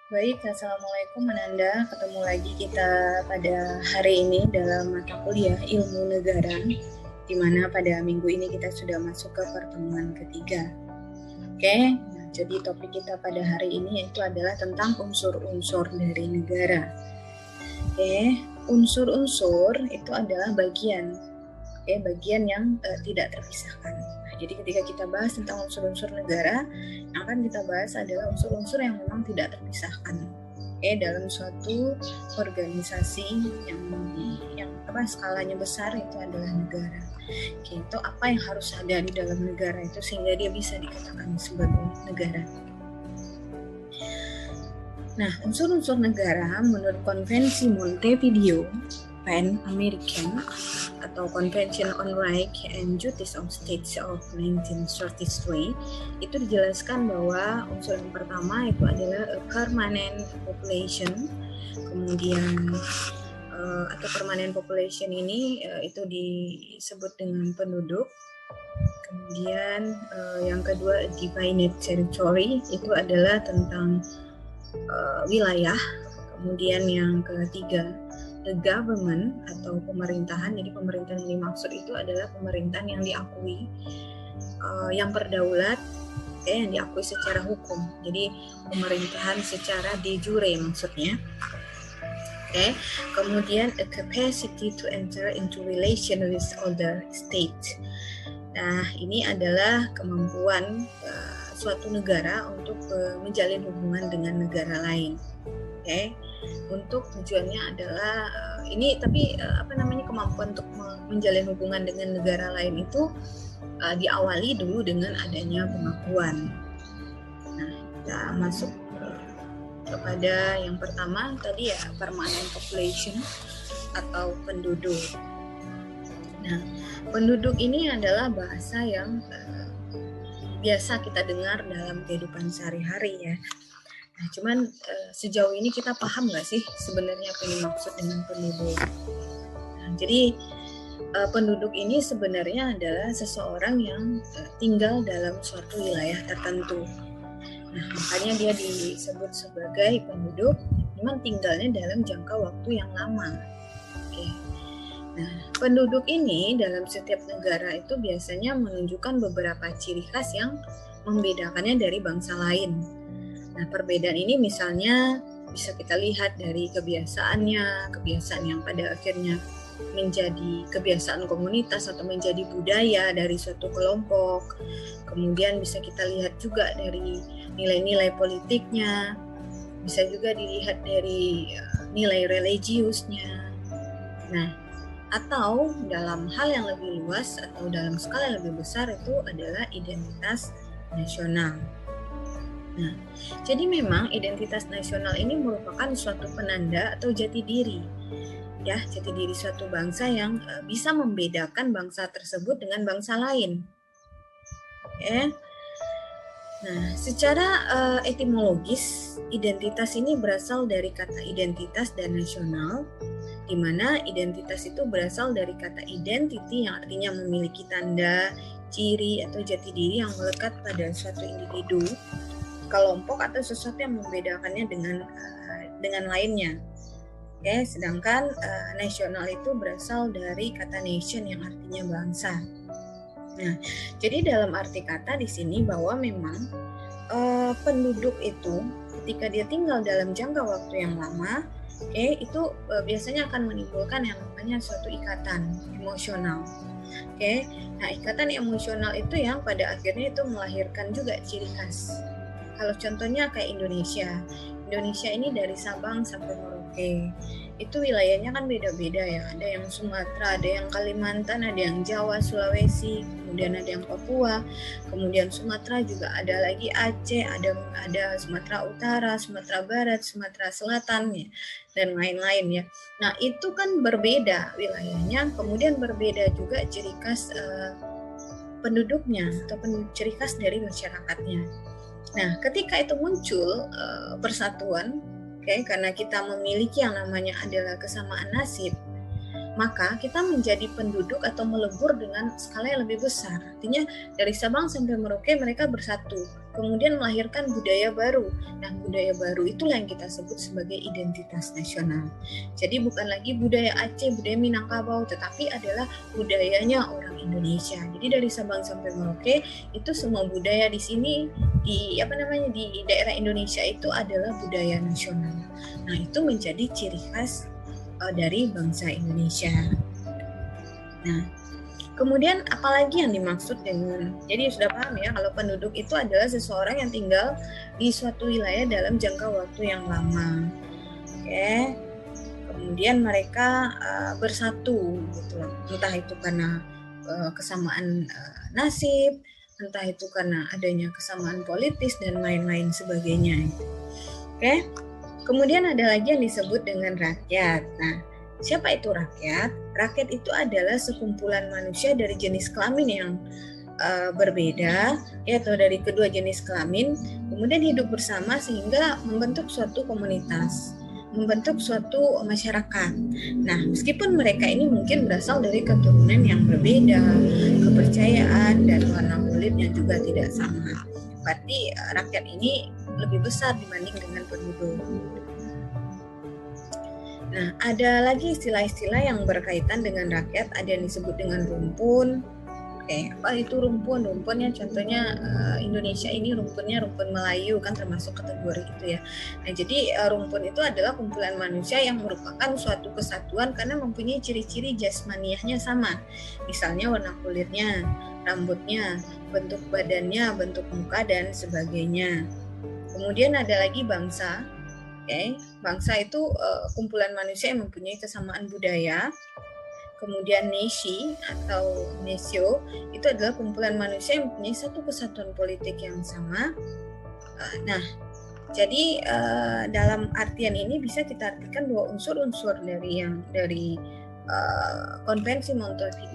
Baik, Assalamualaikum Ananda. Ketemu lagi kita pada hari ini dalam mata kuliah Ilmu Negara, di mana pada minggu ini kita sudah masuk ke pertemuan ketiga. Oke, nah, jadi topik kita pada hari ini yaitu adalah tentang unsur-unsur dari negara. Oke, unsur-unsur itu adalah bagian yang tidak terpisahkan. Nah, jadi ketika kita bahas tentang unsur-unsur negara, yang akan kita bahas adalah unsur-unsur yang memang tidak terpisahkan dalam suatu organisasi yang skalanya besar, itu adalah negara. Itu apa yang harus ada di dalam negara itu sehingga dia bisa dikatakan sebagai negara. Nah, unsur-unsur negara menurut Konvensi Montevideo Pan-American atau Convention on Rights and Duties of States of 1933 itu dijelaskan bahwa unsur yang pertama itu adalah a permanent population. Kemudian atau permanent population ini itu disebut dengan penduduk. Kemudian yang kedua definite territory, itu adalah tentang wilayah. Kemudian yang ketiga the government atau pemerintahan. Jadi pemerintahan yang dimaksud itu adalah pemerintahan yang diakui, yang berdaulat, yang diakui secara hukum. Jadi pemerintahan secara de jure maksudnya. Kemudian a capacity to enter into relation with other states. Nah, ini adalah kemampuan suatu negara untuk menjalin hubungan dengan negara lain. Untuk tujuannya adalah kemampuan untuk menjalin hubungan dengan negara lain itu diawali dulu dengan adanya pengakuan. Nah, kita masuk kepada yang pertama tadi ya, permanent population atau penduduk. Nah, penduduk ini adalah bahasa yang biasa kita dengar dalam kehidupan sehari-hari ya. Nah, cuman sejauh ini kita paham nggak sih sebenarnya apa yang dimaksud dengan penduduk? Nah, jadi penduduk ini sebenarnya adalah seseorang yang tinggal dalam suatu wilayah tertentu. Nah, makanya dia disebut sebagai penduduk, memang tinggalnya dalam jangka waktu yang lama. Nah, penduduk ini dalam setiap negara itu biasanya menunjukkan beberapa ciri khas yang membedakannya dari bangsa lain. Nah, perbedaan ini misalnya bisa kita lihat dari kebiasaan yang pada akhirnya menjadi kebiasaan komunitas atau menjadi budaya dari suatu kelompok. Kemudian bisa kita lihat juga dari nilai-nilai politiknya, bisa juga dilihat dari nilai religiusnya. Nah, atau dalam hal yang lebih luas atau dalam skala yang lebih besar itu adalah identitas nasional. Nah, jadi memang identitas nasional ini merupakan suatu penanda atau jati diri suatu bangsa yang bisa membedakan bangsa tersebut dengan bangsa lain. Nah, secara etimologis, identitas ini berasal dari kata identitas dan nasional, di mana identitas itu berasal dari kata identity yang artinya memiliki tanda, ciri, atau jati diri yang melekat pada suatu individu, kelompok, atau sesuatu yang membedakannya dengan lainnya. Sedangkan nasional itu berasal dari kata nation yang artinya bangsa. Nah, jadi dalam arti kata di sini bahwa memang penduduk itu ketika dia tinggal dalam jangka waktu yang lama, itu biasanya akan menimbulkan yang namanya suatu ikatan emosional. Nah, ikatan emosional itu yang pada akhirnya itu melahirkan juga ciri khas. Kalau contohnya kayak Indonesia ini dari Sabang sampai Merauke, itu wilayahnya kan beda-beda ya. Ada yang Sumatera, ada yang Kalimantan, ada yang Jawa, Sulawesi, kemudian ada yang Papua, kemudian Sumatera juga ada lagi Aceh, ada Sumatera Utara, Sumatera Barat, Sumatera Selatan ya, dan lain-lain ya. Nah, itu kan berbeda wilayahnya, kemudian berbeda juga ciri khas penduduknya atau ciri khas dari masyarakatnya. Nah, ketika itu muncul persatuan, karena kita memiliki yang namanya adalah kesamaan nasib, maka kita menjadi penduduk atau melebur dengan skala yang lebih besar. Artinya dari Sabang sampai Merauke mereka bersatu, kemudian melahirkan budaya baru. Nah, budaya baru itulah yang kita sebut sebagai identitas nasional. Jadi bukan lagi budaya Aceh, budaya Minangkabau, tetapi adalah budayanya orang Indonesia. Jadi dari Sabang sampai Merauke itu semua budaya di sini di daerah Indonesia itu adalah budaya nasional. Nah, itu menjadi ciri khas dari bangsa Indonesia. Nah, kemudian apalagi yang dimaksud dengan, jadi sudah paham ya kalau penduduk itu adalah seseorang yang tinggal di suatu wilayah dalam jangka waktu yang lama. Oke. Kemudian mereka bersatu gitu. Entah itu karena kesamaan nasib, entah itu karena adanya kesamaan politis dan lain-lain sebagainya. Oke. Kemudian ada lagi yang disebut dengan rakyat. Nah, siapa itu rakyat? Rakyat itu adalah sekumpulan manusia dari jenis kelamin yang berbeda, yaitu dari kedua jenis kelamin, kemudian hidup bersama sehingga membentuk suatu komunitas, membentuk suatu masyarakat. Nah, meskipun mereka ini mungkin berasal dari keturunan yang berbeda, kepercayaan dan warna kulitnya juga tidak sama. Berarti rakyat ini lebih besar dibanding dengan penduduk. Nah, ada lagi istilah-istilah yang berkaitan dengan rakyat, ada yang disebut dengan rumpun. Oke, apa itu rumpun? Rumpunnya contohnya Indonesia ini rumpunnya rumpun Melayu kan termasuk kategori itu ya. Nah, jadi rumpun itu adalah kumpulan manusia yang merupakan suatu kesatuan karena mempunyai ciri-ciri jasmaniahnya sama. Misalnya warna kulitnya, rambutnya, bentuk badannya, bentuk muka dan sebagainya. Kemudian ada lagi bangsa. Oke, bangsa itu kumpulan manusia yang mempunyai kesamaan budaya. Kemudian nasi atau nesio itu adalah kumpulan manusia yang mempunyai satu kesatuan politik yang sama. Nah, jadi dalam artian ini bisa kita artikan dua unsur-unsur dari konvensi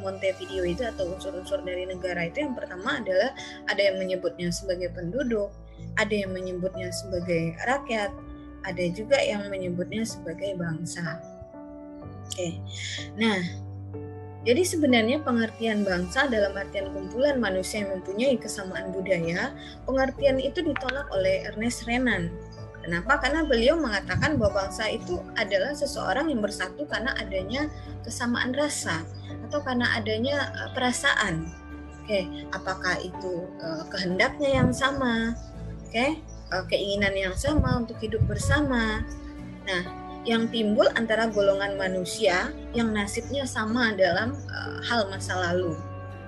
Montevideo itu atau unsur-unsur dari negara itu. Yang pertama adalah ada yang menyebutnya sebagai penduduk, ada yang menyebutnya sebagai rakyat, ada juga yang menyebutnya sebagai bangsa. Oke. Nah, jadi sebenarnya pengertian bangsa dalam artian kumpulan manusia yang mempunyai kesamaan budaya, pengertian itu ditolak oleh Ernest Renan. Kenapa? Karena beliau mengatakan bahwa bangsa itu adalah seseorang yang bersatu karena adanya kesamaan rasa atau karena adanya perasaan. Oke, apakah itu kehendaknya yang sama? Oke, keinginan yang sama untuk hidup bersama. Nah, yang timbul antara golongan manusia yang nasibnya sama dalam hal masa lalu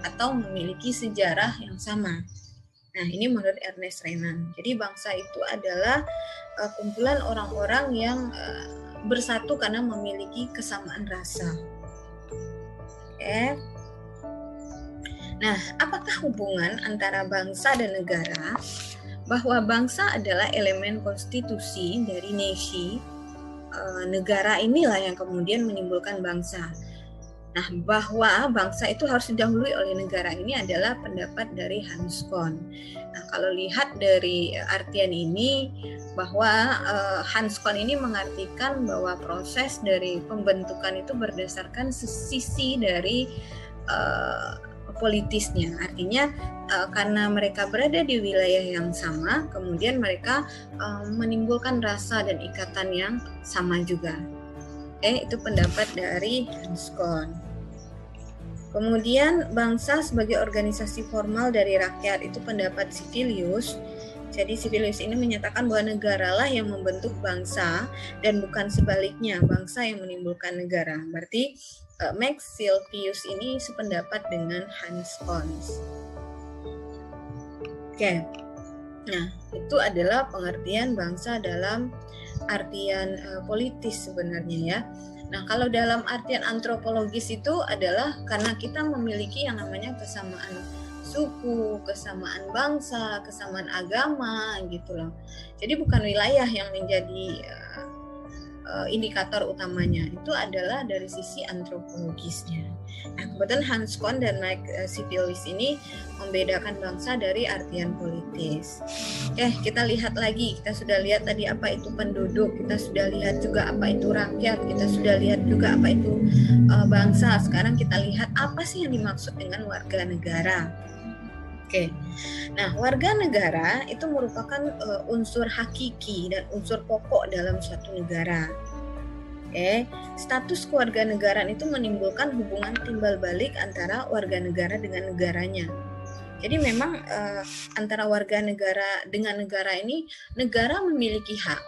atau memiliki sejarah yang sama. Nah, ini menurut Ernest Renan. Jadi bangsa itu adalah kumpulan orang-orang yang bersatu karena memiliki kesamaan rasa. Oke. Nah, apakah hubungan antara bangsa dan negara? Bahwa bangsa adalah elemen konstitusi dari nasi. Negara inilah yang kemudian menimbulkan bangsa. Nah, bahwa bangsa itu harus didahului oleh negara ini adalah pendapat dari Hans Kohn. Nah, kalau lihat dari artian ini, bahwa Hans Kohn ini mengartikan bahwa proses dari pembentukan itu berdasarkan sisi dari politisnya. Artinya karena mereka berada di wilayah yang sama, kemudian mereka menimbulkan rasa dan ikatan yang sama juga. Itu pendapat dari Hans Kohn. Kemudian bangsa sebagai organisasi formal dari rakyat, itu pendapat Sibelius. Jadi Sibelius ini menyatakan bahwa negaralah yang membentuk bangsa dan bukan sebaliknya, bangsa yang menimbulkan negara. Berarti Max Sylvius ini sependapat dengan Hans Kohn. Oke. Nah, itu adalah pengertian bangsa dalam artian politis sebenarnya ya. Nah, kalau dalam artian antropologis itu adalah karena kita memiliki yang namanya kesamaan suku, kesamaan bangsa, kesamaan agama gitu loh. Jadi bukan wilayah yang menjadi indikator utamanya, itu adalah dari sisi antropologisnya. Nah, kebetulan Hans Kohn dan Max Sibelius ini membedakan bangsa dari artian politis. Oke, kita lihat lagi. Kita sudah lihat tadi apa itu penduduk, kita sudah lihat juga apa itu rakyat, kita sudah lihat juga apa itu bangsa. Sekarang kita lihat apa sih yang dimaksud dengan warga negara. Oke. Nah, warga negara itu merupakan unsur hakiki dan unsur pokok dalam suatu negara. Oke, status kewarganegaraan itu menimbulkan hubungan timbal balik antara warga negara dengan negaranya. Jadi memang antara warga negara dengan negara ini, negara memiliki hak.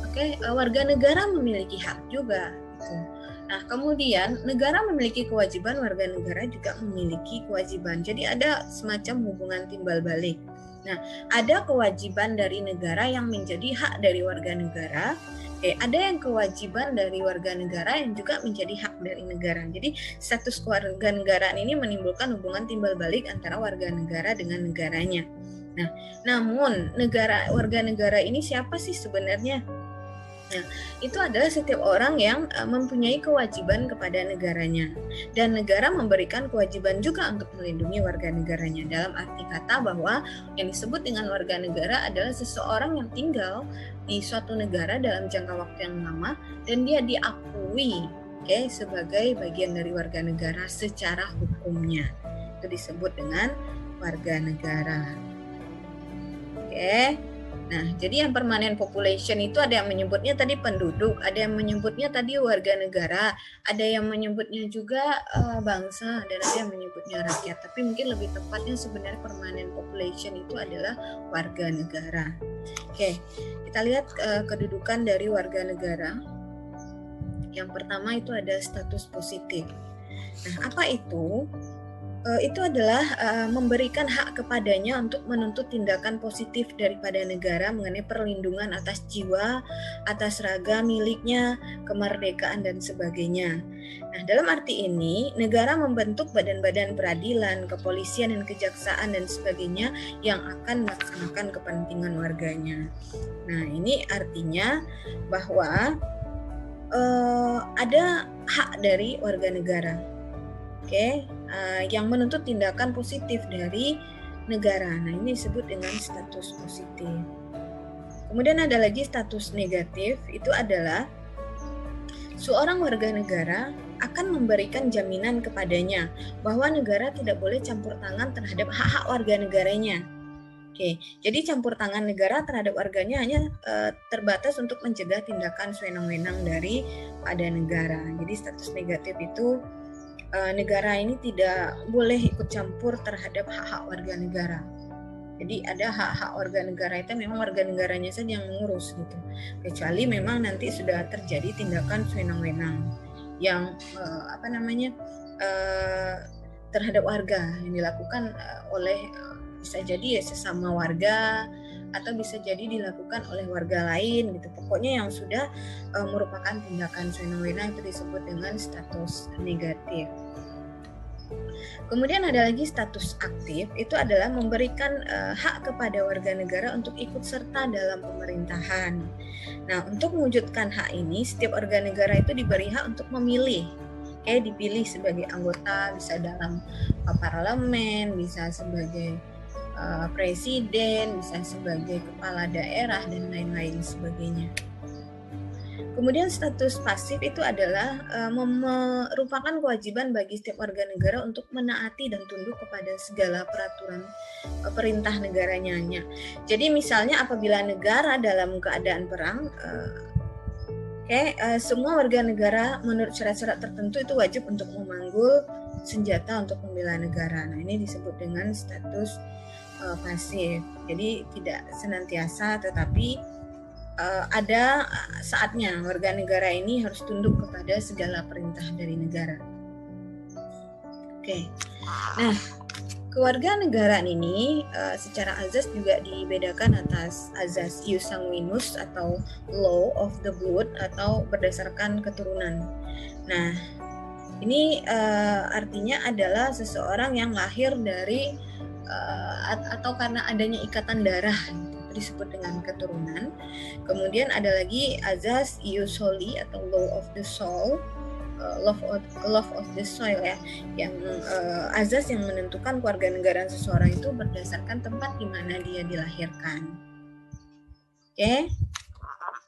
Oke, warga negara memiliki hak juga. Gitu. Nah, kemudian negara memiliki kewajiban, warga negara juga memiliki kewajiban. Jadi ada semacam hubungan timbal balik. Nah, ada kewajiban dari negara yang menjadi hak dari warga negara. Ada yang kewajiban dari warga negara yang juga menjadi hak dari negara. Jadi status kewarganegaraan ini menimbulkan hubungan timbal balik antara warga negara dengan negaranya. Nah, namun warga negara ini siapa sih sebenarnya? Nah, itu adalah setiap orang yang mempunyai kewajiban kepada negaranya, dan negara memberikan kewajiban juga untuk melindungi warga negaranya. Dalam arti kata bahwa yang disebut dengan warga negara adalah seseorang yang tinggal di suatu negara dalam jangka waktu yang lama dan dia diakui sebagai bagian dari warga negara secara hukumnya. Itu disebut dengan warga negara. Nah, jadi yang permanent population itu ada yang menyebutnya tadi penduduk, ada yang menyebutnya tadi warga negara, ada yang menyebutnya juga bangsa, dan ada yang menyebutnya rakyat. Tapi mungkin lebih tepatnya sebenarnya permanent population itu adalah warga negara. Oke, kita lihat kedudukan dari warga negara. Yang pertama itu ada status positif. Nah, apa itu? Itu adalah memberikan hak kepadanya untuk menuntut tindakan positif daripada negara mengenai perlindungan atas jiwa, atas raga miliknya, kemerdekaan dan sebagainya. Nah, dalam arti ini, negara membentuk badan-badan peradilan, kepolisian dan kejaksaan dan sebagainya yang akan melaksanakan kepentingan warganya. Nah, ini artinya bahwa ada hak dari warga negara. Yang menuntut tindakan positif dari negara. Nah, ini disebut dengan status positif. Kemudian ada lagi status negatif, itu adalah seorang warga negara akan memberikan jaminan kepadanya bahwa negara tidak boleh campur tangan terhadap hak-hak warga negaranya. Jadi campur tangan negara terhadap warganya hanya terbatas untuk mencegah tindakan sewenang-wenang dari pada negara. Jadi status negatif itu negara ini tidak boleh ikut campur terhadap hak-hak warga negara. Jadi ada hak-hak warga negara itu memang warga negaranya saja yang mengurus gitu. Kecuali memang nanti sudah terjadi tindakan sewenang-wenang yang terhadap warga yang dilakukan oleh bisa jadi sesama warga atau bisa jadi dilakukan oleh warga lain gitu. Pokoknya yang sudah merupakan tindakan sewenang-wenang itu disebut dengan status negatif. Kemudian ada lagi status aktif, itu adalah memberikan hak kepada warga negara untuk ikut serta dalam pemerintahan. Nah, untuk mewujudkan hak ini, setiap warga negara itu diberi hak untuk memilih. Dipilih sebagai anggota, bisa dalam parlemen, bisa sebagai presiden, bisa sebagai kepala daerah dan lain-lain sebagainya. Kemudian status pasif itu adalah merupakan kewajiban bagi setiap warga negara untuk menaati dan tunduk kepada segala peraturan perintah negaranya. Jadi misalnya apabila negara dalam keadaan perang, semua warga negara menurut syarat-syarat tertentu itu wajib untuk memanggul senjata untuk membela negara. Nah, ini disebut dengan status pasif. Jadi tidak senantiasa, tetapi ada saatnya warga negara ini harus tunduk kepada segala perintah dari negara. Nah, kewarganegaraan ini secara azas juga dibedakan atas azas ius sanguinus atau law of the blood atau berdasarkan keturunan. Nah, ini artinya adalah seseorang yang lahir dari atau karena adanya ikatan darah, disebut dengan keturunan. Kemudian ada lagi azas ius soli atau law of the soul, love of the soil ya, yang azas yang menentukan kewarganegaraan seseorang itu berdasarkan tempat di mana dia dilahirkan.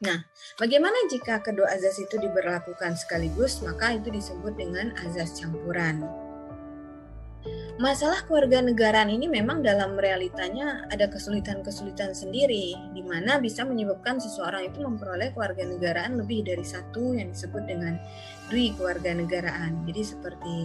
Nah, bagaimana jika kedua azas itu diberlakukan sekaligus? Maka itu disebut dengan azas campuran. masalah kewarganegaraan ini memang dalam realitanya ada kesulitan-kesulitan sendiri, di mana bisa menyebabkan seseorang itu memperoleh kewarganegaraan lebih dari satu yang disebut dengan dwi kewarganegaraan. Jadi seperti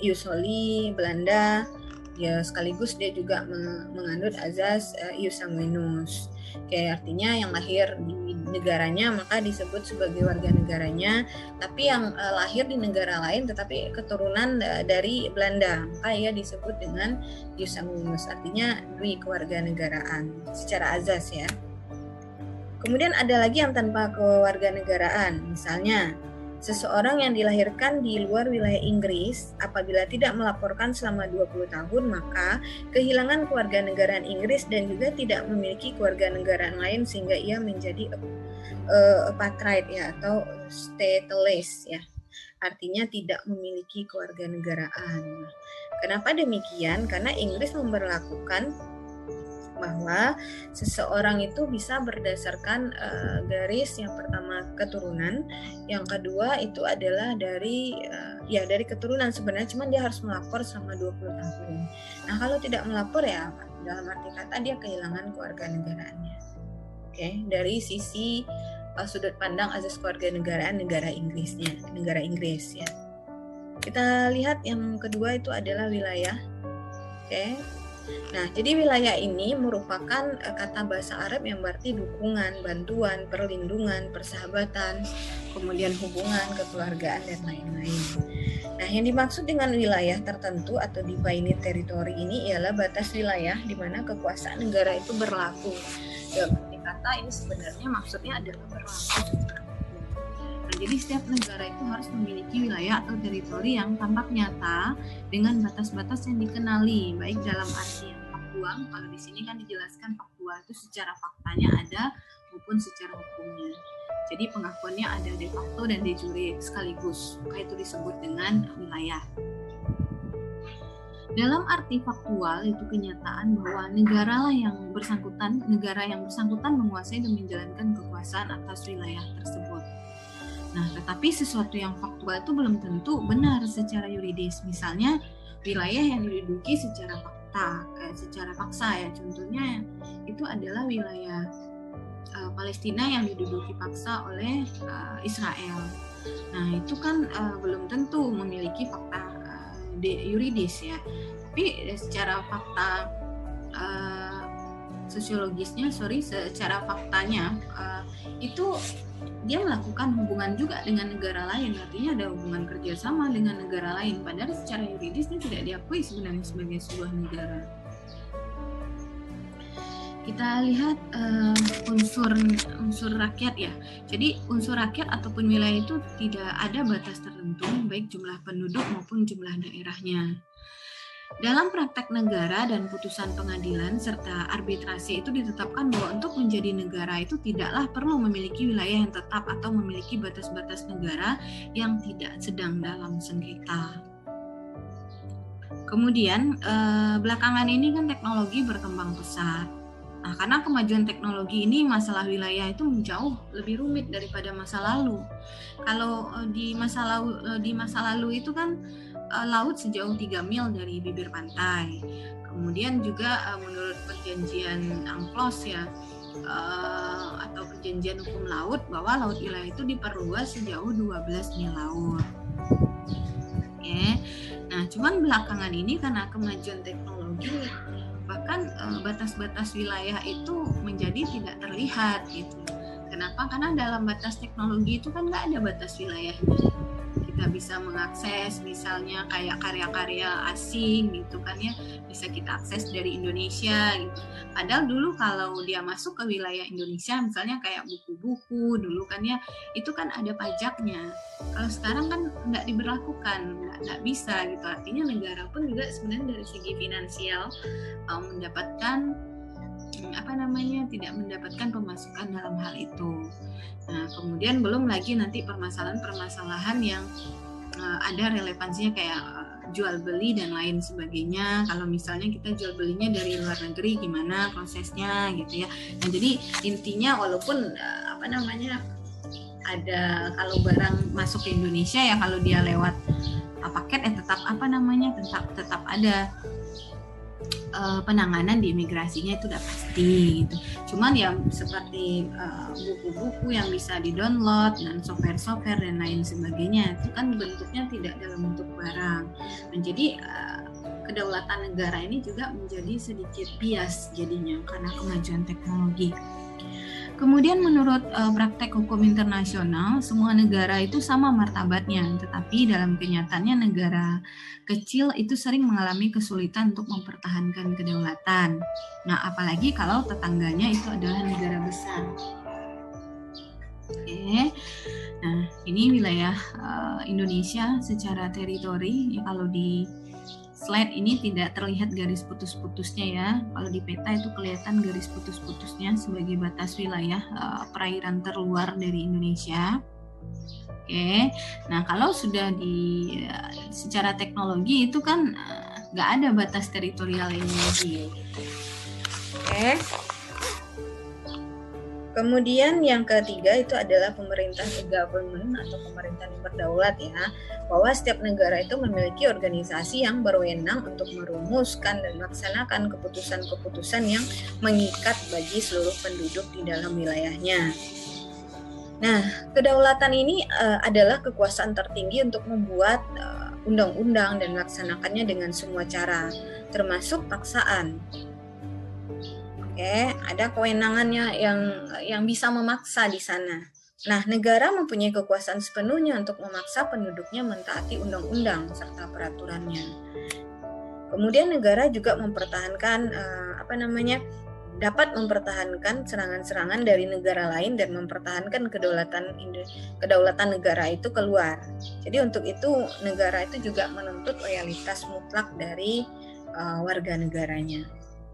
ius soli Belanda, ya sekaligus dia juga menganut azas ius sanguinus. Kayak artinya yang lahir di negaranya maka disebut sebagai warga negaranya, tapi yang lahir di negara lain tetapi keturunan dari Belanda maka ia disebut dengan ius sanguinus, artinya dwi kewarganegaraan secara azas ya. Kemudian ada lagi yang tanpa kewarganegaraan, misalnya seseorang yang dilahirkan di luar wilayah Inggris apabila tidak melaporkan selama 20 tahun maka kehilangan kewarganegaraan Inggris dan juga tidak memiliki kewarganegaraan lain sehingga ia menjadi apatride ya atau stateless ya. Artinya tidak memiliki kewarganegaraan. Kenapa demikian? Karena Inggris memberlakukan bahwa seseorang itu bisa berdasarkan garis yang pertama keturunan, yang kedua itu adalah dari keturunan sebenarnya, cuman dia harus melapor selama 20 tahun. Nah, kalau tidak melapor ya dalam arti kata dia kehilangan kewarganegaraannya. Oke, dari sisi sudut pandang azas kewarganegaraan negara Inggris ya. Kita lihat yang kedua itu adalah wilayah. Oke. Nah, jadi wilayah ini merupakan kata bahasa Arab yang berarti dukungan, bantuan, perlindungan, persahabatan, kemudian hubungan, kekeluargaan, dan lain-lain. Nah, yang dimaksud dengan wilayah tertentu atau definite territory ini ialah batas wilayah di mana kekuasaan negara itu berlaku. Dalam arti kata ini sebenarnya maksudnya adalah berlaku secara hukum. Nah, jadi setiap negara itu harus memiliki wilayah atau teritori yang tampak nyata dengan batas-batas yang dikenali, baik dalam arti yang faktual, kalau di sini kan dijelaskan faktual itu secara faktanya ada maupun secara hukumnya. Jadi pengakuannya ada de facto dan de jure sekaligus, maka itu disebut dengan wilayah. Dalam arti faktual itu kenyataan bahwa negara yang bersangkutan menguasai dan menjalankan kekuasaan atas wilayah tersebut. Nah, tetapi sesuatu yang faktual itu belum tentu benar secara yuridis. Misalnya wilayah yang diduduki secara paksa ya. Contohnya itu adalah wilayah Palestina yang diduduki paksa oleh Israel. Nah, itu kan belum tentu memiliki fakta yuridis ya. Tapi secara fakta secara faktanya itu dia melakukan hubungan juga dengan negara lain, artinya ada hubungan kerjasama dengan negara lain, padahal secara yuridis dia tidak diakui sebenarnya sebagai sebuah negara. Kita lihat unsur rakyat ya. Jadi unsur rakyat ataupun wilayah itu tidak ada batas tertentu, baik jumlah penduduk maupun jumlah daerahnya. Dalam praktek negara dan putusan pengadilan serta arbitrasi itu ditetapkan bahwa untuk menjadi negara itu tidaklah perlu memiliki wilayah yang tetap atau memiliki batas-batas negara yang tidak sedang dalam sengketa. Kemudian belakangan ini kan teknologi berkembang pesat. Nah, karena kemajuan teknologi ini masalah wilayah itu jauh lebih rumit daripada masa lalu. Kalau di masa lalu itu kan laut sejauh 3 mil dari bibir pantai. Kemudian juga menurut perjanjian UNCLOS ya atau perjanjian hukum laut bahwa laut wilayah itu diperluas sejauh 12 mil laut. Oke. Nah, cuman belakangan ini karena kemajuan teknologi bahkan batas-batas wilayah itu menjadi tidak terlihat gitu. Kenapa? Karena dalam batas teknologi itu kan nggak ada batas wilayahnya. Kita bisa mengakses misalnya kayak karya-karya asing gitu kan ya, bisa kita akses dari Indonesia gitu. Padahal dulu kalau dia masuk ke wilayah Indonesia misalnya kayak buku-buku dulu kan ya, itu kan ada pajaknya. Kalau sekarang kan nggak diberlakukan, nggak bisa gitu. Artinya negara pun juga sebenarnya dari segi finansial mendapatkan tidak mendapatkan pemasukan dalam hal itu. Nah, kemudian belum lagi nanti permasalahan-permasalahan yang ada relevansinya kayak jual beli dan lain sebagainya. Kalau misalnya kita jual belinya dari luar negeri gimana prosesnya gitu ya. Nah, jadi intinya walaupun ada kalau barang masuk ke Indonesia ya kalau dia lewat paket tetap tetap ada penanganan di imigrasinya, itu udah pasti gitu. Cuman ya seperti buku-buku yang bisa di-download dan software-software dan lain sebagainya itu kan bentuknya tidak dalam bentuk barang. Dan jadi kedaulatan negara ini juga menjadi sedikit bias jadinya karena kemajuan teknologi. Kemudian menurut praktek hukum internasional, semua negara itu sama martabatnya, tetapi dalam kenyataannya negara kecil itu sering mengalami kesulitan untuk mempertahankan kedaulatan. Nah, apalagi kalau tetangganya itu adalah negara besar. Oke. Nah, ini wilayah Indonesia secara teritori. Ya, kalau di slide ini tidak terlihat garis putus-putusnya ya. Kalau di peta itu kelihatan garis putus-putusnya sebagai batas wilayah perairan terluar dari Indonesia. Oke. Nah, kalau sudah secara teknologi itu kan nggak ada batas teritorial ini lagi. Oke. Kemudian yang ketiga itu adalah pemerintah government atau pemerintahan yang berdaulat ya, bahwa setiap negara itu memiliki organisasi yang berwenang untuk merumuskan dan melaksanakan keputusan-keputusan yang mengikat bagi seluruh penduduk di dalam wilayahnya. Nah, kedaulatan ini adalah kekuasaan tertinggi untuk membuat undang-undang dan melaksanakannya dengan semua cara, termasuk paksaan. Oke, ada kewenangannya yang bisa memaksa di sana. Nah, negara mempunyai kekuasaan sepenuhnya untuk memaksa penduduknya mentaati undang-undang serta peraturannya. Kemudian negara juga mempertahankan dapat mempertahankan serangan-serangan dari negara lain dan mempertahankan kedaulatan negara itu keluar. Jadi untuk itu negara itu juga menuntut loyalitas mutlak dari warga negaranya.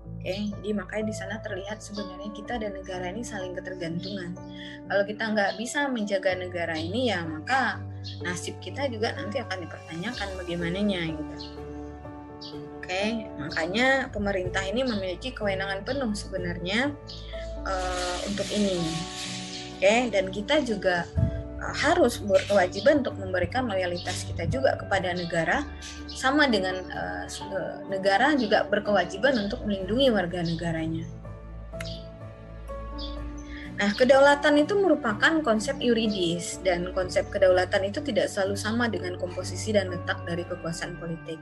Oke, jadi makanya di sana terlihat sebenarnya kita dan negara ini saling ketergantungan. Kalau kita nggak bisa menjaga negara ini, ya maka nasib kita juga nanti akan dipertanyakan bagaimananya gitu. Oke, makanya pemerintah ini memiliki kewenangan penuh sebenarnya untuk ini. Oke, dan kita juga harus berkewajiban untuk memberikan loyalitas kita juga kepada negara, sama dengan negara juga berkewajiban untuk melindungi warga negaranya. Nah, kedaulatan itu merupakan konsep yuridis, dan konsep kedaulatan itu tidak selalu sama dengan komposisi dan letak dari kekuasaan politik.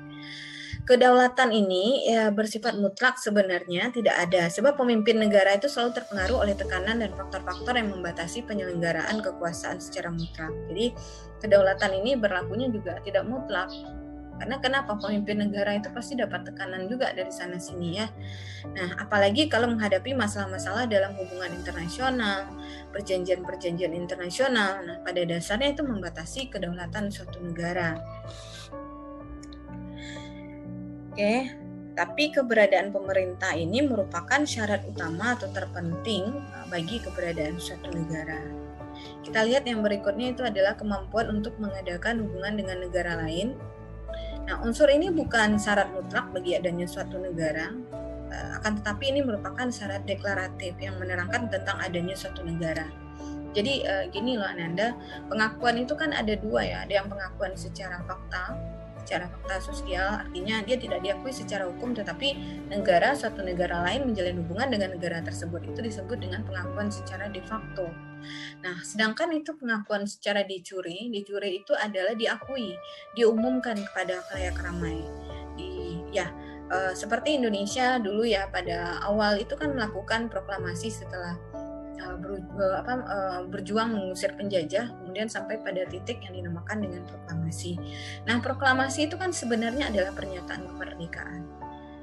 Kedaulatan ini ya bersifat mutlak sebenarnya tidak ada, sebab pemimpin negara itu selalu terpengaruh oleh tekanan dan faktor-faktor yang membatasi penyelenggaraan kekuasaan secara mutlak. Jadi kedaulatan ini berlakunya juga tidak mutlak. Karena kenapa? Pemimpin negara itu pasti dapat tekanan juga dari sana sini ya. Nah, apalagi kalau menghadapi masalah-masalah dalam hubungan internasional, perjanjian-perjanjian internasional. Nah, pada dasarnya itu membatasi kedaulatan suatu negara. Oke, tapi keberadaan pemerintah ini merupakan syarat utama atau terpenting bagi keberadaan suatu negara. Kita lihat yang berikutnya itu adalah kemampuan untuk mengadakan hubungan dengan negara lain. Nah, unsur ini bukan syarat mutlak bagi adanya suatu negara, akan tetapi ini merupakan syarat deklaratif yang menerangkan tentang adanya suatu negara. Jadi gini loh Ananda, pengakuan itu kan ada dua ya, ada yang pengakuan secara fakta sosial, artinya dia tidak diakui secara hukum, tetapi suatu negara lain menjalin hubungan dengan negara tersebut, itu disebut dengan pengakuan secara de facto. Nah, sedangkan itu pengakuan secara de jure itu adalah diakui, diumumkan kepada khalayak ramai. Seperti Indonesia dulu ya, pada awal itu kan melakukan proklamasi setelah berjuang mengusir penjajah, kemudian sampai pada titik yang dinamakan dengan proklamasi. Nah, proklamasi itu kan sebenarnya adalah pernyataan kemerdekaan.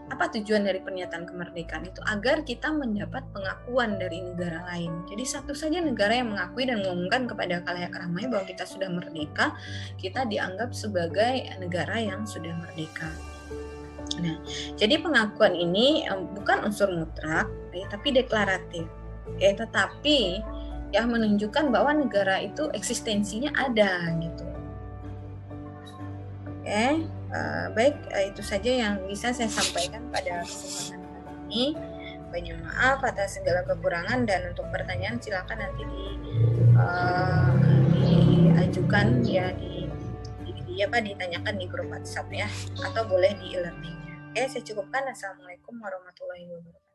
Apa tujuan dari pernyataan kemerdekaan itu? Agar kita mendapat pengakuan dari negara lain. Jadi satu saja negara yang mengakui dan mengumumkan kepada khalayak ramai bahwa kita sudah merdeka, kita dianggap sebagai negara yang sudah merdeka. Nah, jadi pengakuan ini bukan unsur mutlak, tapi deklaratif. Tetapi ya menunjukkan bahwa negara itu eksistensinya ada gitu. Baik, itu saja yang bisa saya sampaikan pada kesempatan kali ini. Banyak maaf atas segala kekurangan, dan untuk pertanyaan silakan nanti diajukan ya di ditanyakan di grup WhatsApp ya, atau boleh di e-learning. Oke, saya cukupkan. Assalamualaikum warahmatullahi wabarakatuh.